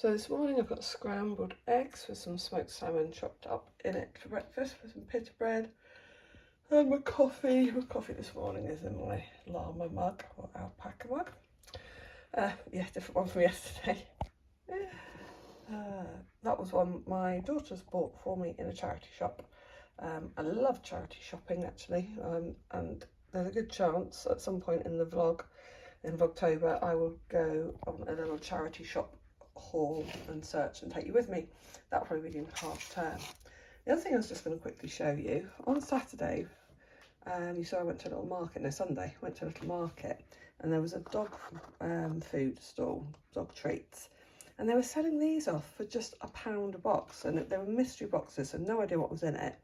So this morning I've got scrambled eggs with some smoked salmon chopped up in it for breakfast, with some pita bread and my coffee. My coffee this morning is in my llama mug or alpaca mug. Yeah, different one from yesterday. That was one my daughter's bought for me in a charity shop. I love charity shopping actually, and there's a good chance at some point in the vlog, in Vlogtober, I will go on a little charity shop haul and search and take you with me. That'll probably be in half term. The other thing I was just going to quickly show you, on Saturday, you saw I went to a little market, no, Sunday, went to a little market, and there was a dog food stall, dog treats, and they were selling these off for just £1 a box, and they were mystery boxes, so no idea what was in it.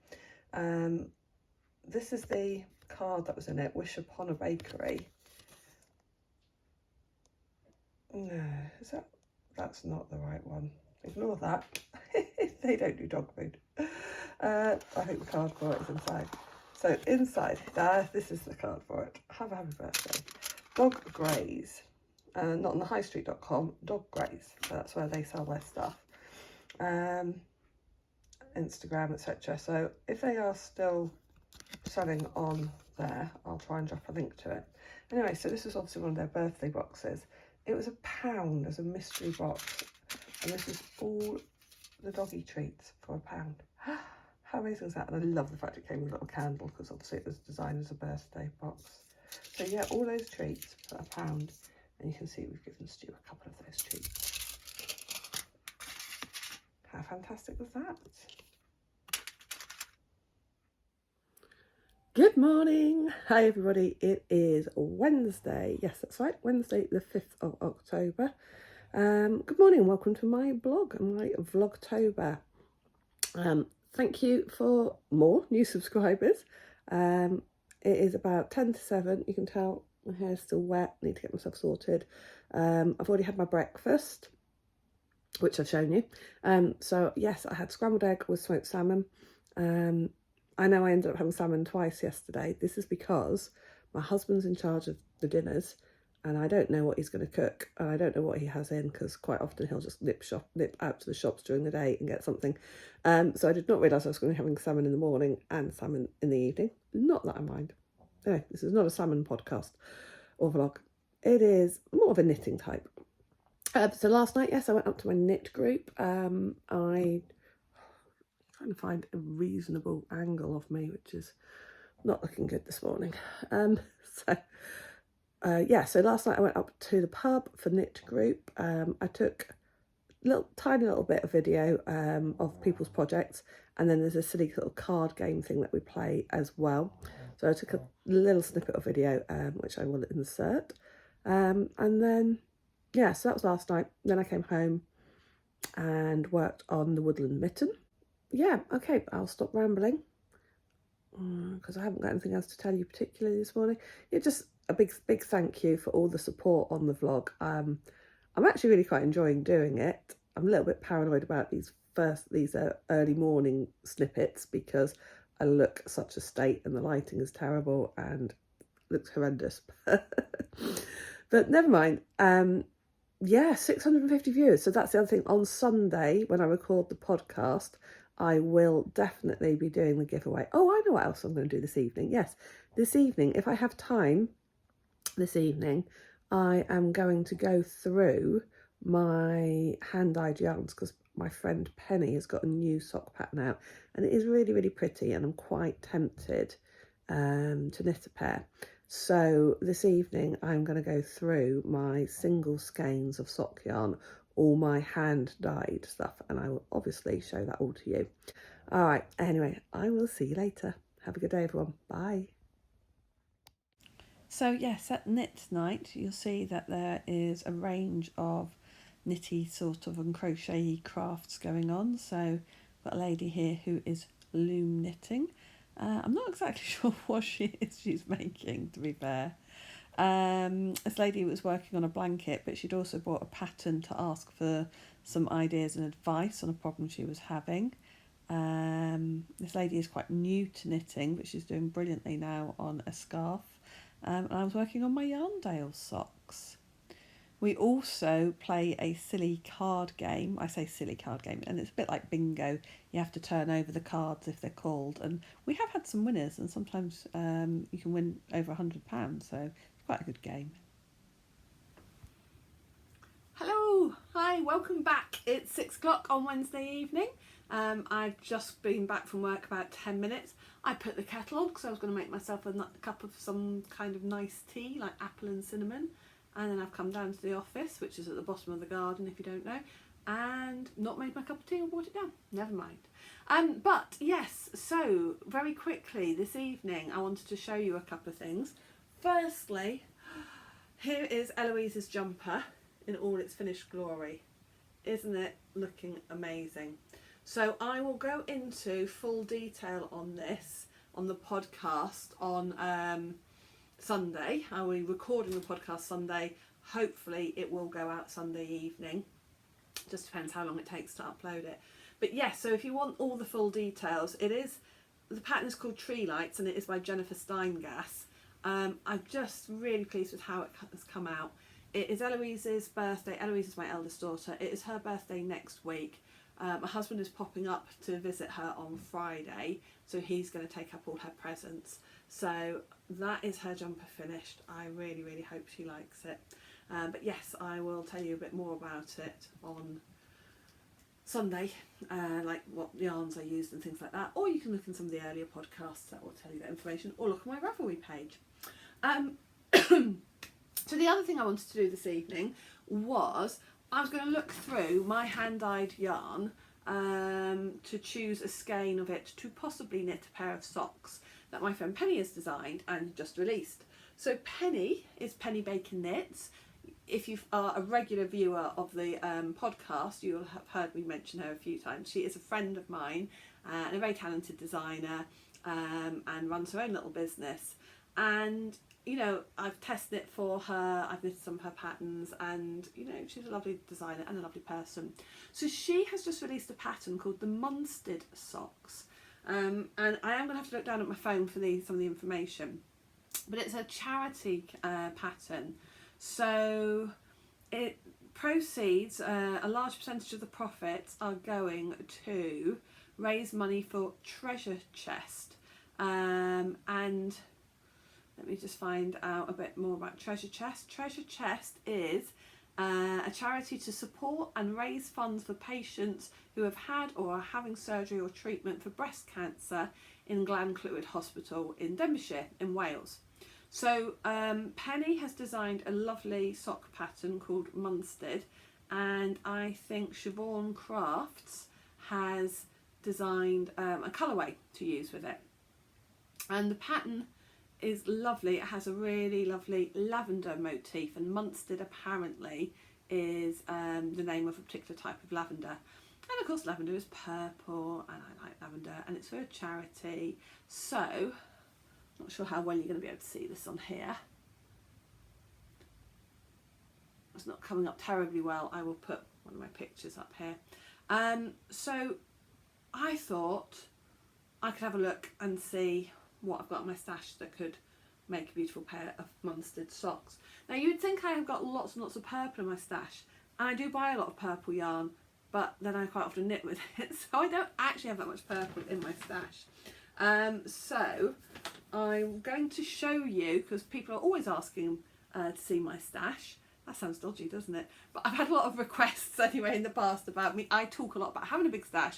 This is the card that was in it, Wish Upon a Bakery. No, that's not the right one. Ignore that. They don't do dog food. I think the card for it is inside. So inside, this is the card for it. Have a happy birthday. Dog Graze. Not on the highstreet.com, Dog Graze. So that's where they sell their stuff. Instagram, etc. So if they are still selling on there, I'll try and drop a link to it. Anyway, so this is obviously one of their birthday boxes. It was £1 as a mystery box, and this is all the doggy treats for £1. How amazing is that? And I love the fact it came with a little candle, because obviously it was designed as a birthday box. So yeah, all those treats for £1, and you can see we've given Stu a couple of those treats. How fantastic was that? Good morning. Hi everybody, it is Wednesday. Yes, that's right, Wednesday the 5th of October. Good morning, welcome to my blog and my Vlogtober. Thank you for more new subscribers. It is about 10 to 7, you can tell my hair's still wet, need to get myself sorted. I've already had my breakfast, which I've shown you. So yes, I had scrambled egg with smoked salmon. I know I ended up having salmon twice yesterday. This is because my husband's in charge of the dinners and I don't know what he's going to cook, and I don't know what he has in, because quite often he'll just nip out to the shops during the day and get something. So I did not realise I was going to be having salmon in the morning and salmon in the evening. Not that I mind. Anyway, this is not a salmon podcast or vlog. It is more of a knitting type. So last night, yes, I went up to my knit group. I trying to find a reasonable angle of me, which is not looking good this morning. So last night I went up to the pub for knit group. I took a tiny little bit of video of people's projects, and then there's a silly little card game thing that we play as well. So I took a little snippet of video, which I will insert. And then, yeah, so that was last night. Then I came home and worked on the woodland mitten. Yeah, okay, I'll stop rambling, because I haven't got anything else to tell you particularly this morning. Yeah, just a big thank you for all the support on the vlog. I'm actually really quite enjoying doing it. I'm a little bit paranoid about these early morning snippets, because I look such a state and the lighting is terrible and looks horrendous. But never mind. Yeah, 650 viewers. So that's the other thing. On Sunday, when I record the podcast, I will definitely be doing the giveaway. Oh, I know what else I'm going to do this evening. Yes, this evening, if I have time this evening, I am going to go through my hand-dyed yarns, because my friend Penny has got a new sock pattern out, and it is really, really pretty, and I'm quite tempted to knit a pair. So this evening I'm going to go through my single skeins of sock yarn, all my hand dyed stuff, and I will obviously show that all to you. All right, anyway, I will see you later. Have a good day, everyone. Bye. So yes, at knit night you'll see that there is a range of knitty sort of and crochet crafts going on. So I've got a lady here who is loom knitting. I'm not exactly sure what she's making, to be fair. This lady was working on a blanket, but she'd also bought a pattern to ask for some ideas and advice on a problem she was having. This lady is quite new to knitting, but she's doing brilliantly now on a scarf. And I was working on my Yarndale socks. We also play a silly card game. I say silly card game, and it's a bit like bingo. You have to turn over the cards if they're called, and we have had some winners, and sometimes you can win over £100, so it's quite a good game. Hello, hi, welcome back. It's 6 o'clock on Wednesday evening. I've just been back from work about 10 minutes. I put the kettle on because I was going to make myself a cup of some kind of nice tea, like apple and cinnamon. And then I've come down to the office, which is at the bottom of the garden if you don't know, and not made my cup of tea and brought it down. Never mind. But yes, so very quickly this evening I wanted to show you a couple of things. Firstly, here is Eloise's jumper in all its finished glory. Isn't it looking amazing? So I will go into full detail on this on the podcast on Sunday. I will be recording the podcast Sunday. Hopefully it will go out Sunday evening. Just depends how long it takes to upload it. But yes, so if you want all the full details, the pattern is called Tree Lights and it is by Jennifer Steingass. I'm just really pleased with how it has come out. It is Eloise's birthday. Eloise is my eldest daughter. It is her birthday next week. My husband is popping up to visit her on Friday, so he's going to take up all her presents. So that is her jumper finished. I really, really hope she likes it. But yes, I will tell you a bit more about it on Sunday, like what yarns I used and things like that. Or you can look in some of the earlier podcasts that will tell you that information, or look at my Ravelry page. So the other thing I wanted to do this evening was I was going to look through my hand-dyed yarn to choose a skein of it to possibly knit a pair of socks that my friend Penny has designed and just released. So Penny is Penny Bacon Knits. If you are a regular viewer of the podcast, you will have heard me mention her a few times. She is a friend of mine and a very talented designer and runs her own little business. And you know, I've tested it for her, I've knitted some of her patterns, and you know, she's a lovely designer and a lovely person. So she has just released a pattern called the Munstead Socks. And I am going to have to look down at my phone for some of the information. But it's a charity pattern. So it proceeds, a large percentage of the profits are going to raise money for Treasure Chest. And let me just find out a bit more about Treasure Chest. Treasure Chest is a charity to support and raise funds for patients who have had or are having surgery or treatment for breast cancer in Glenclwyd Hospital in Denbighshire in Wales. So Penny has designed a lovely sock pattern called Munstead, and I think Siobhan Crafts has designed a colourway to use with it. And the pattern is lovely. It has a really lovely lavender motif, and Munstead apparently is the name of a particular type of lavender. And of course lavender is purple, and I like lavender, and it's for a charity. So, not sure how well you're going to be able to see this on here. It's not coming up terribly well. I will put one of my pictures up here. So I thought I could have a look and see what I've got in my stash that could make a beautiful pair of Munstead socks. Now you'd think I have got lots and lots of purple in my stash, and I do buy a lot of purple yarn, but then I quite often knit with it, so I don't actually have that much purple in my stash. So I'm going to show you, because people are always asking to see my stash. That sounds dodgy, doesn't it? But I've had a lot of requests anyway in the past about me. I talk a lot about having a big stash,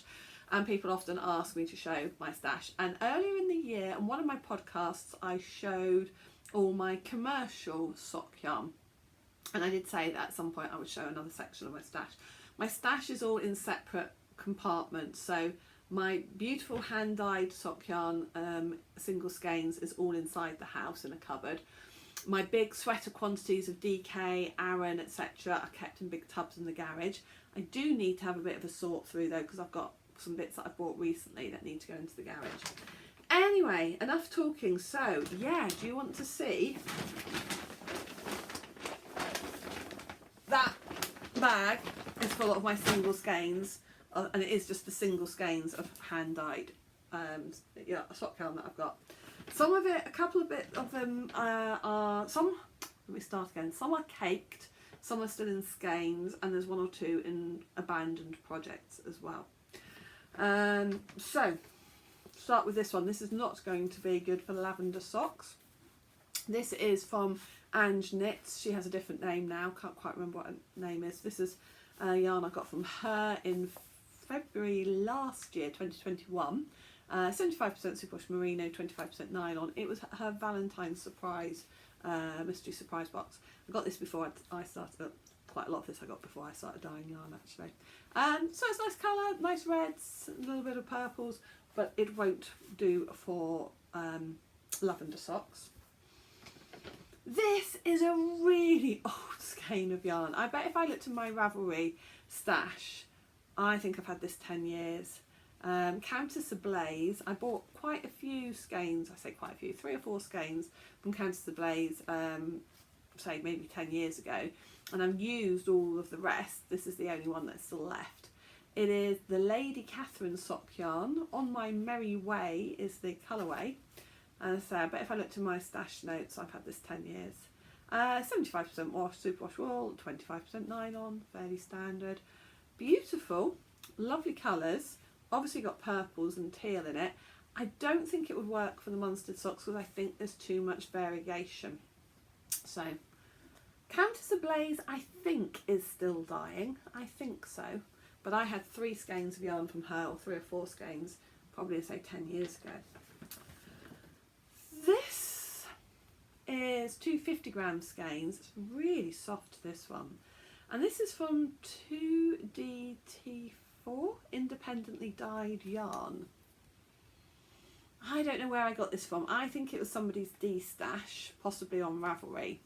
and people often ask me to show my stash. And earlier in the year, on one of my podcasts, I showed all my commercial sock yarn. And I did say that at some point I would show another section of my stash. My stash is all in separate compartments. So my beautiful hand-dyed sock yarn, single skeins, is all inside the house in a cupboard. My big sweater quantities of DK, Aran, etc. are kept in big tubs in the garage. I do need to have a bit of a sort through though, because I've got some bits that I bought recently that need to go into the garage. Anyway, enough talking. So yeah, do you want to see that bag? Is full of my single skeins, and it is just the single skeins of hand-dyed sock yarn that I've got. Some of it, a couple of bit of them are some. Let me start again. Some are caked, Some are still in skeins, and there's 1 or 2 in abandoned projects as well. So start with this one. This is not going to be good for lavender socks. This is from Ange Knits. She has a different name now, can't quite remember what her name is. This is a yarn I got from her in February last year, 2021. 75% superwash merino, 25% nylon. It was her Valentine's surprise, mystery surprise box. I got this before I started, quite a lot of this I got before I started dyeing yarn actually. So it's nice colour, nice reds, a little bit of purples, but it won't do for lavender socks. This is a really old skein of yarn. I bet if I looked in my Ravelry stash, I think I've had this 10 years. Countess Ablaze. I bought quite a few skeins, I say quite a few, 3 or 4 skeins from Countess Ablaze, say maybe 10 years ago, and I've used all of the rest. This is the only one that's still left. It is the Lady Catherine sock yarn. On My Merry Way is the colourway. So I bet if I looked in my stash notes, I've had this 10 years. 75% wash, superwash wool, 25% nylon, fairly standard. Beautiful, lovely colours. Obviously got purples and teal in it. I don't think it would work for the Munstead socks because I think there's too much variegation. So, Countess Ablaze I think is still dyeing. I think so. But I had 3 skeins of yarn from her, or 3 or 4 skeins, probably say 10 years ago. This is 250-gram skeins. It's really soft, this one. And this is from 2DT4, independently dyed yarn. I don't know where I got this from. I think it was somebody's D-stash, possibly on Ravelry.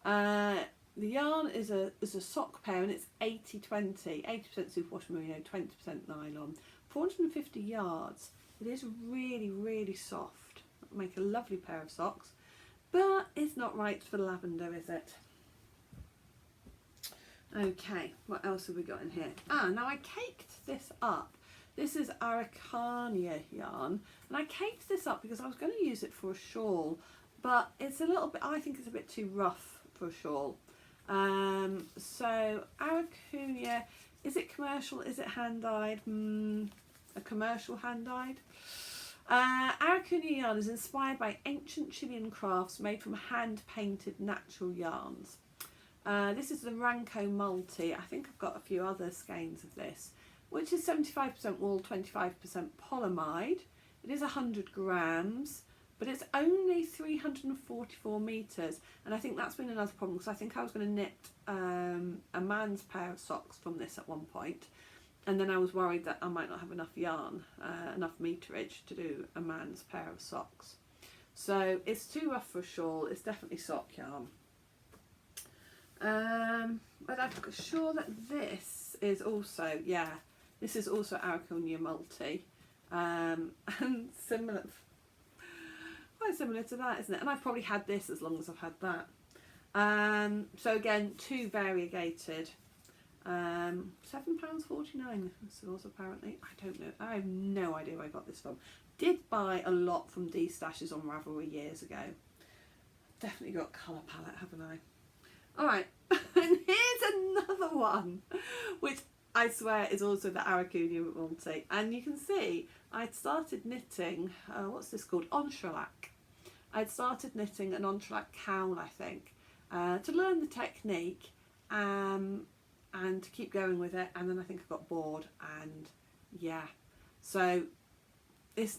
The yarn is a sock pair, and it's 80-20, 80% superwash merino, 20% nylon, 450 yards. It is really, really soft. It'll make a lovely pair of socks, but it's not right for lavender, is it? Okay, what else have we got in here? Now I caked this up. This is Araucania yarn, and I caked this up because I was going to use it for a shawl, but it's a little bit, I think it's a bit too rough for a shawl. So Araucania, is it commercial? Is it hand-dyed? A commercial hand-dyed? Araucania yarn is inspired by ancient Chilean crafts made from hand-painted natural yarns. This is the Ranco Multi. I think I've got a few other skeins of this, which is 75% wool, 25% polyamide. It is 100 grams, but it's only 344 metres, and I think that's been another problem because I think I was going to knit a man's pair of socks from this at one point, and then I was worried that I might not have enough yarn, enough meterage to do a man's pair of socks. So it's too rough for a shawl. It's definitely sock yarn. But I'm sure that this is also, yeah, this is also Araucania Multi, and similar, quite similar to that, isn't it? And I've probably had this as long as I've had that. So again, 2 variegated, £7.49 stores apparently. I don't know, I have no idea where I got this from. Did buy a lot from D-stashes on Ravelry years ago. Definitely got colour palette, haven't I? Alright, and here's another one, which I swear is also the Araucania Multi. And you can see I'd started knitting, what's this called? Entrelac. I'd started knitting an entrelac cowl, I think, to learn the technique and to keep going with it. And then I think I got bored, and yeah. So this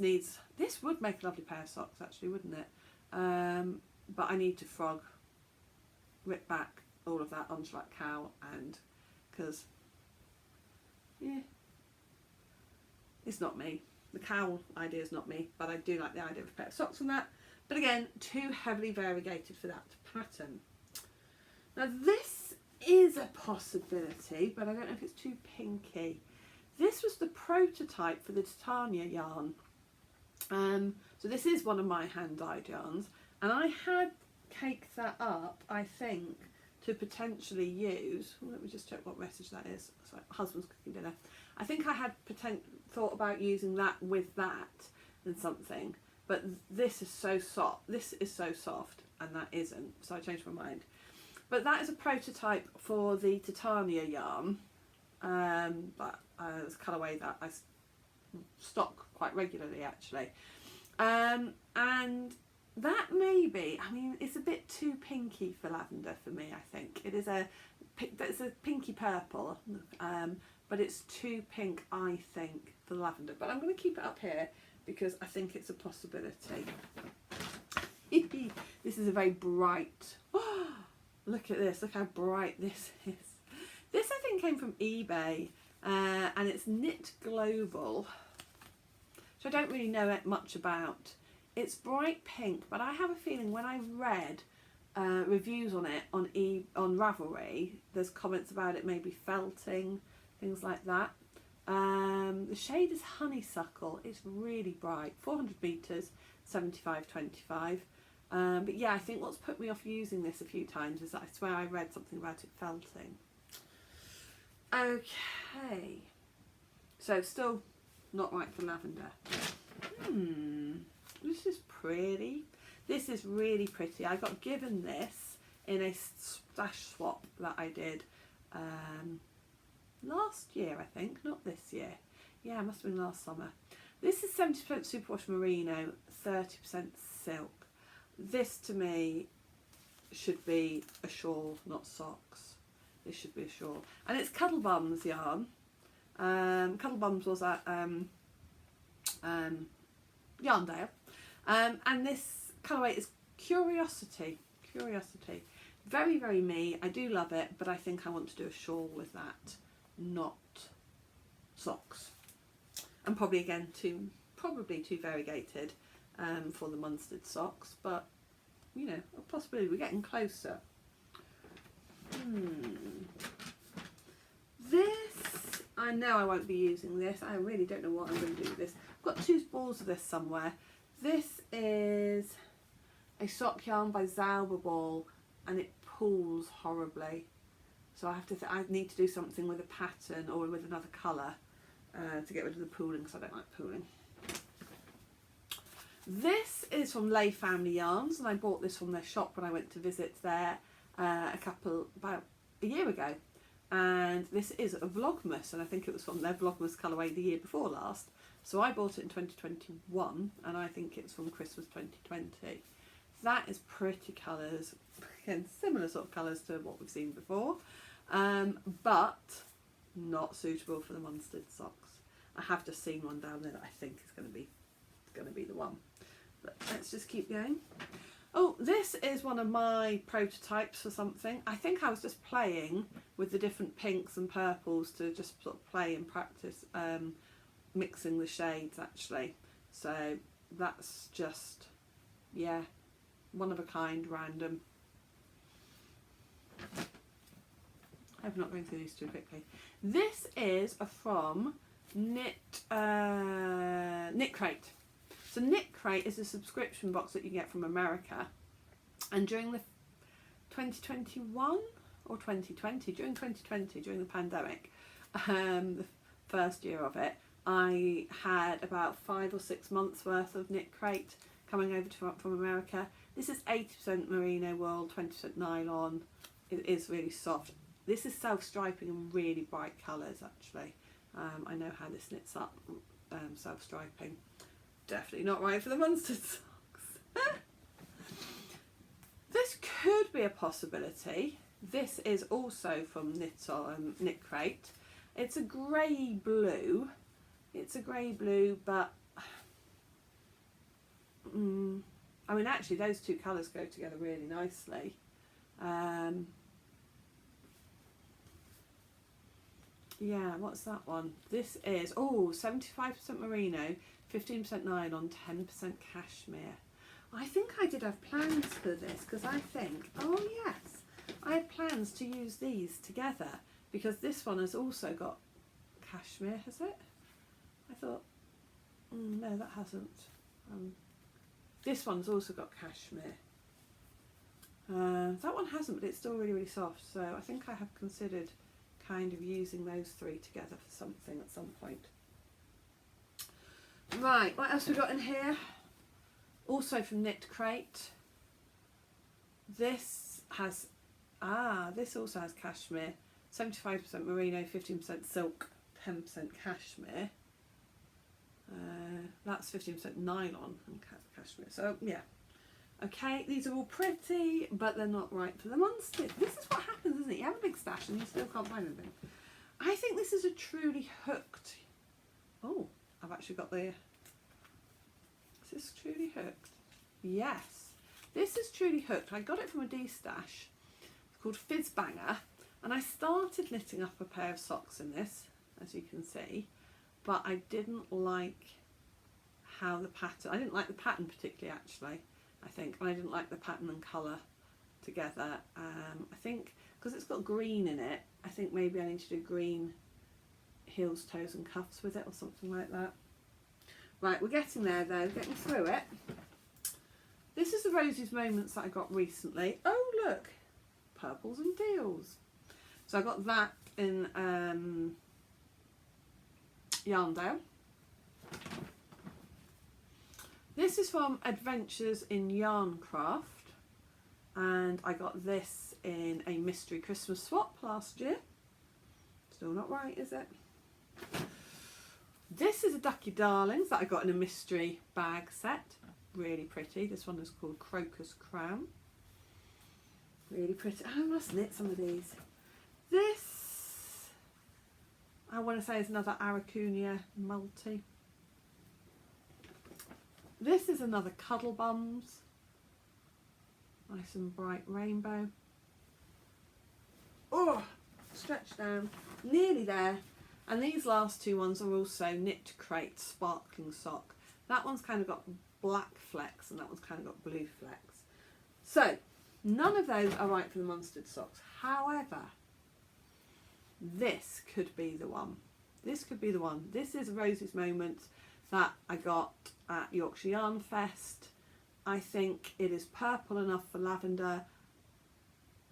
would make a lovely pair of socks actually, wouldn't it? But I need to rip back all of that entrelac cowl, and because yeah, it's not me. The cowl idea is not me, but I do like the idea of a pair of socks from that. But again, too heavily variegated for that pattern. Now this is a possibility, but I don't know if it's too pinky. This was the prototype for the Titania yarn. So this is one of my hand-dyed yarns, and I had caked that up, I think, to potentially use, let me just check what message that is. Sorry, husband's cooking dinner. I think I had thought about using that with that and something, but this is so soft. This is so soft, and that isn't. So I changed my mind. But that is a prototype for the Titania yarn. But it's a colourway that I stock quite regularly actually. And that may be, I mean, it's a bit too pinky for lavender for me, I think. It's a pinky purple, but it's too pink, I think, for lavender. But I'm going to keep it up here because I think it's a possibility. This is a very bright, oh, look at this, look how bright this is. This I think came from eBay, and it's Knit Global, which I don't really know much about. It's bright pink, but I have a feeling when I read reviews on it on Ravelry, there's comments about it maybe felting, things like that. The shade is Honeysuckle. It's really bright, 400 meters, 75/25. But yeah, I think what's put me off using this a few times is that I swear I read something about it felting. Okay, so still not right for lavender. This is pretty. This is really pretty. I got given this in a stash swap that I did last year, I think, not this year. Yeah, it must have been last summer. This is 70% superwash merino, 30% silk. This to me should be a shawl, not socks. This should be a shawl. And it's Cuddle Bums yarn. Cuddle Bums was at Yarndale. And this colourway is Curiosity. Curiosity. Very, very me. I do love it, but I think I want to do a shawl with that, not socks. And probably again probably too variegated for the Munstead Socks, but you know, a possibility. We're getting closer. This, I know I won't be using this. I really don't know what I'm going to do with this. I've got 2 balls of this somewhere. This is a sock yarn by Zauberball, and it pulls horribly. So I have to. I need to do something with a pattern or with another colour to get rid of the pooling, because I don't like pooling. This is from Lay Family Yarns, and I bought this from their shop when I went to visit there about a year ago. And this is a Vlogmas, and I think it was from their Vlogmas colourway the year before last. So I bought it in 2021, and I think it's from Christmas 2020. That is pretty colours, again similar sort of colours to what we've seen before, but not suitable for the Munstead Socks. I have just seen one down there that I think is going to be the one. But let's just keep going. Oh, this is one of my prototypes for something. I think I was just playing with the different pinks and purples to just sort of play and practice mixing the shades actually. So that's just, yeah, one of a kind, random. I hope I'm not going through these too quickly. This is from Knit Crate. So Knit Crate is a subscription box that you get from America, and during the 2021 or 2020, during 2020, during the pandemic, the first year of it, I had about 5 or 6 months worth of Knit Crate coming over from America. This is 80% merino wool, 20% nylon. It is really soft. This is self-striping in really bright colours actually. I know how this knits up, self-striping. Definitely not right for the Munstead Socks. This could be a possibility. This is also from Knit Crate. It's a grey blue. It's a grey blue, but I mean actually those 2 colours go together really nicely. Yeah, what's that one? This is, oh, 75% merino, 15% nylon, 10% cashmere. I think I did have plans for this because I think, oh yes, I had plans to use these together because this one has also got cashmere, has it? I thought, no, that hasn't. This one's also got cashmere. That one hasn't, but it's still really, really soft. So I think I have considered kind of using those 3 together for something at some point. Right, what else we got in here? Also from Knit Crate. This has This also has cashmere, 75% merino, 15% silk, 10% cashmere. That's 15% nylon and cashmere. So yeah, okay, these are all pretty, but they're not right for the Munstead. This is what happens, isn't it? You have a big stash and you still can't find anything. I think this is a truly hooked. Oh, I've actually got the. Is this truly hooked? Yes, this is truly hooked. I got it from a D-stash. It's called Fizz Banger, and I started knitting up a pair of socks in this, as you can see, but I didn't like how the pattern. I didn't like the pattern particularly, actually. I think, and I didn't like the pattern and colour together. I think because it's got green in it, I think maybe I need to do green heels, toes and cuffs with it or something like that. Right, we're getting there though, getting through it. This is the Rosie's Moments that I got recently. Oh look, purples and teals. So I got that in Yarndale. This is from Adventures in Yarncraft, and I got this in a mystery Christmas swap last year. Still not right, is it? This is a Ducky Darlings that I got in a mystery bag set. Really pretty. This one is called Crocus Crown. Really pretty. I must knit some of these. This, I want to say, is another Aracunia multi. This is another Cuddle Bums. Nice and bright rainbow. Oh, stretch down. Nearly there. And these last two ones are also Knit Crate Sparkling Sock. That one's kind of got black flecks and that one's kind of got blue flecks. So, none of those are right for the Munstead socks. However, this could be the one. This could be the one. This is Rosie's Moments that I got at Yorkshire Yarn Fest. I think it is purple enough for lavender.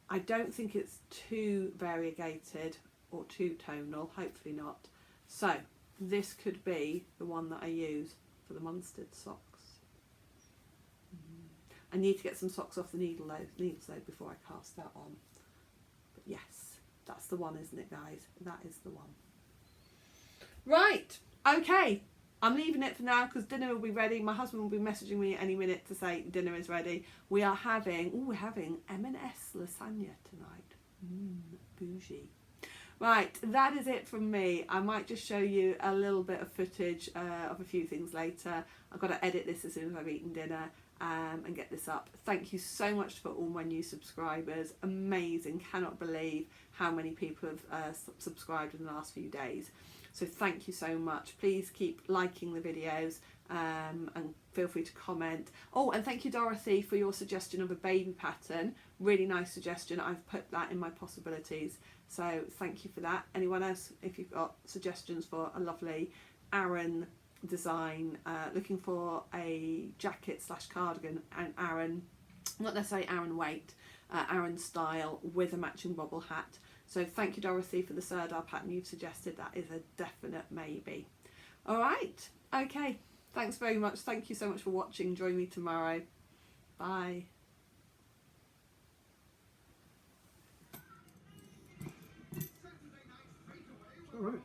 I don't think it's too variegated or too tonal, hopefully not. So this could be the one that I use for the Munstead socks. I need to get some socks off the needles though before I cast that on. But yes, that's the one, isn't it guys? That is the one. Right, okay. I'm leaving it for now because dinner will be ready. My husband will be messaging me any minute to say dinner is ready. We are having, we're having M&S lasagna tonight. Bougie. Right, that is it from me. I might just show you a little bit of footage of a few things later. I've got to edit this as soon as I've eaten dinner and get this up. Thank you so much for all my new subscribers. Amazing. Cannot believe how many people have subscribed in the last few days. So thank you so much. Please keep liking the videos and feel free to comment. Oh, and thank you Dorothy for your suggestion of a baby pattern. Really nice suggestion. I've put that in my possibilities. So thank you for that. Anyone else, if you've got suggestions for a lovely Aran design, looking for a jacket / cardigan and Aran, not necessarily Aran weight, Aran style with a matching bobble hat. So thank you Dorothy for the Serdar pattern you've suggested. That is a definite maybe. All right, okay, thanks very much. Thank you so much for watching. Join me tomorrow. Bye. All right.